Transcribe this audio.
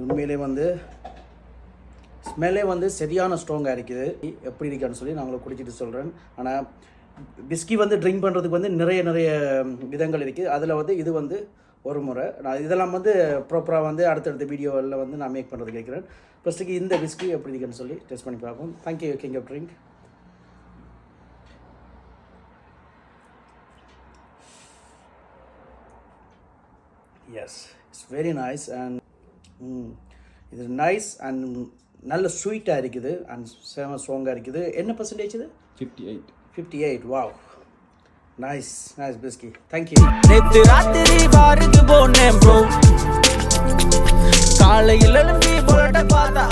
உண்மையிலே வந்து ஸ்மெல்லே வந்து சரியான ஸ்ட்ராங்காக இருக்குது. எப்படி இருக்கான்னு சொல்லி நான் உங்களுக்கு குடிச்சிட்டு சொல்கிறேன். ஆனால் பிஸ்கி வந்து ட்ரிங்க் பண்ணுறதுக்கு வந்து நிறைய விதங்கள் இருக்குது. அதில் வந்து இது வந்து ஒரு முறை. நான் இதெல்லாம் வந்து ப்ராப்பராக வந்து அடுத்தடுத்த வீடியோவில் வந்து நான் மேக் பண்ணுறது கேட்குறேன். ஃபஸ்ட்டுக்கு இந்த பிஸ்கி எப்படி இருக்குன்னு சொல்லி டெஸ்ட் பண்ணி பார்ப்போம். Thank you king of drink. Yes, it's very nice and இது நைஸ் அண்ட் நல்ல ஸ்வீட்டாக இருக்குது அண்ட் செம ஸ்ட்ராங்காக இருக்குது. என்ன பர்சன்டேஜ் இது? 58. Wow, nice பிஸ்கி. தேங்க்யூ. நேத்து ராத்திரி பாருக்கு போனேன் ப்ரோ, காலையில் எழும்பி புரட்ட பார்த்தா